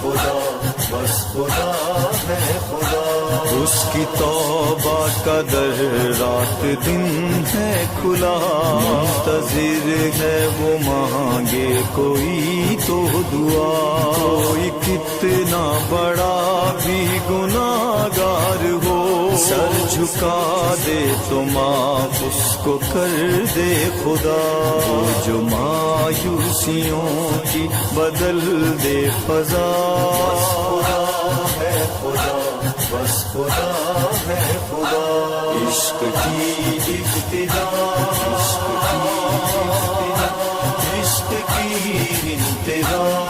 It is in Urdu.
خدا، بس خدا ہے خدا. اس کی توبہ کا در رات دن ہے کھلا، منتظر ہے وہ مانگے کوئی تو دعا. کوئی کتنا بڑا بھی گناہگار ہو، سر جھکا دے تو معاف اس کو کر دے خدا. وہ جو مایوسیوں کی بدل دے فضا. بس خدا ہے خدا، بس خدا ہے خدا. عشق کی ابتدا، عشق کی ابتدا، عشق کی انتہا.